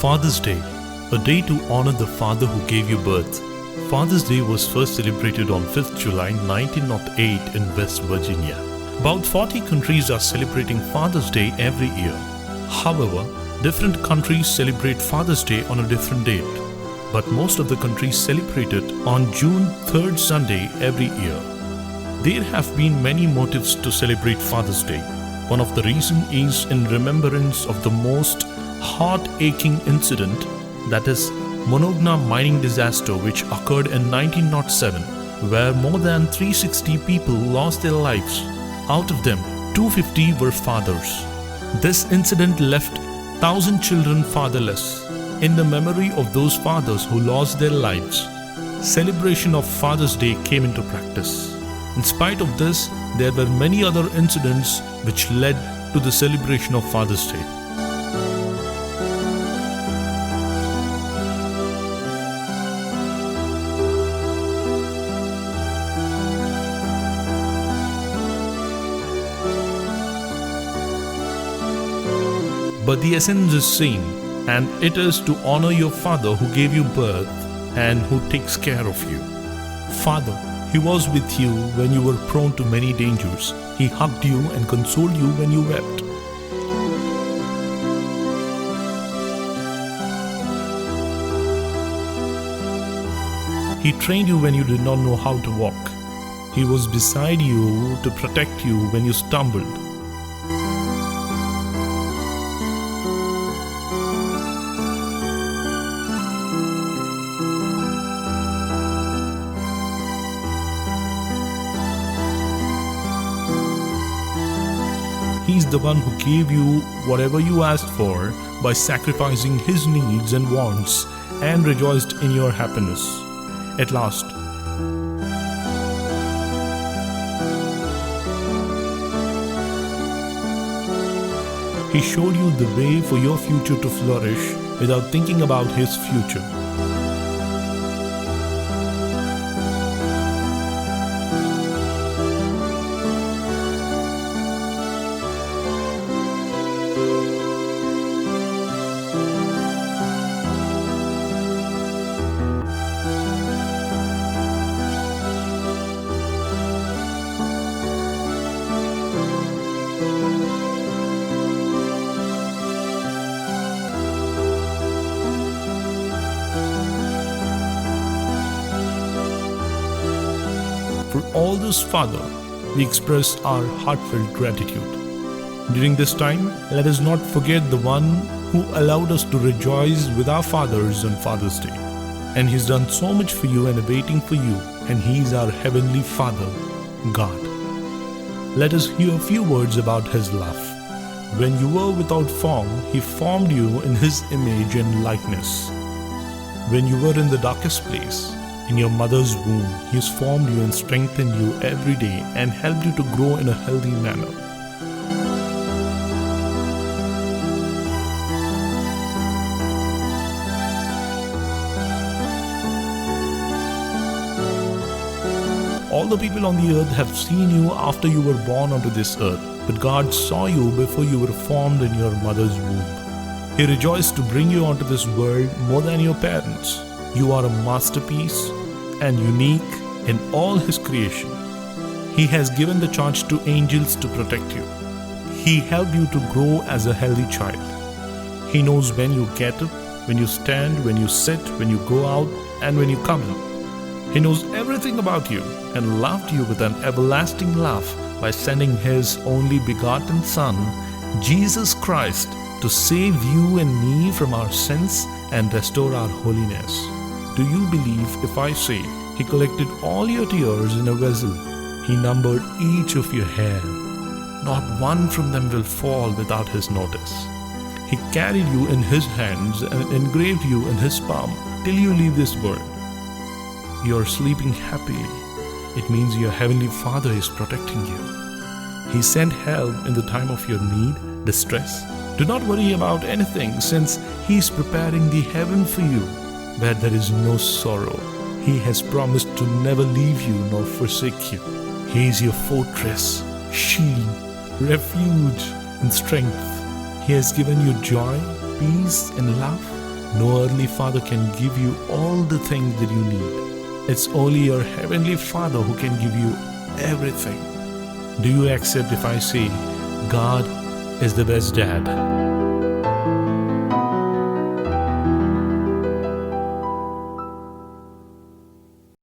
Father's Day, a day to honor the father who gave you birth. Father's Day was first celebrated on 5th July 1908 in West Virginia. About 40 countries are celebrating Father's Day every year. However, different countries celebrate Father's Day on a different date, but most of the countries celebrate it on June 3rd Sunday every year. There have been many motives to celebrate Father's Day. One of the reasons is in remembrance of the most heart-aching incident, that is Monongah mining disaster which occurred in 1907, where more than 360 people lost their lives. Out of them, 250 were fathers. This incident left 1,000 children fatherless. In the memory of those fathers who lost their lives, celebration of Father's Day came into practice. In spite of this, there were many other incidents which led to the celebration of Father's Day. But the essence is same, and it is to honor your father who gave you birth and who takes care of you. Father, he was with you when you were prone to many dangers. He hugged you and consoled you when you wept. He trained you when you did not know how to walk. He was beside you to protect you when you stumbled. He's the one who gave you whatever you asked for by sacrificing his needs and wants and rejoiced in your happiness. At last, he showed you the way for your future to flourish without thinking about his future. For all this, Father, we express our heartfelt gratitude. During this time, let us not forget the one who allowed us to rejoice with our fathers on Father's Day. And He's done so much for you and waiting for you, and He's our Heavenly Father, God. Let us hear a few words about His love. When you were without form, He formed you in His image and likeness. When you were in the darkest place, in your mother's womb, He has formed you and strengthened you every day and helped you to grow in a healthy manner. All the people on the earth have seen you after you were born onto this earth, but God saw you before you were formed in your mother's womb. He rejoiced to bring you onto this world more than your parents. You are a masterpiece and unique in all His creation. He has given the charge to angels to protect you. He helped you to grow as a healthy child. He knows when you get up, when you stand, when you sit, when you go out, and when you come in. He knows everything about you and loved you with an everlasting love by sending His only begotten Son, Jesus Christ, to save you and me from our sins and restore our holiness. Do you believe if I say He collected all your tears in a vessel? He numbered each of your hair. Not one from them will fall without His notice. He carried you in His hands and engraved you in His palm till you leave this world. You are sleeping happily. It means your Heavenly Father is protecting you. He sent help in the time of your need, distress. Do not worry about anything, since He is preparing the heaven for you, where there is no sorrow. He has promised to never leave you nor forsake you. He is your fortress, shield, refuge, and strength. He has given you joy, peace, and love. No earthly father can give you all the things that you need. It's only your heavenly Father who can give you everything. Do you accept if I say God is the best dad?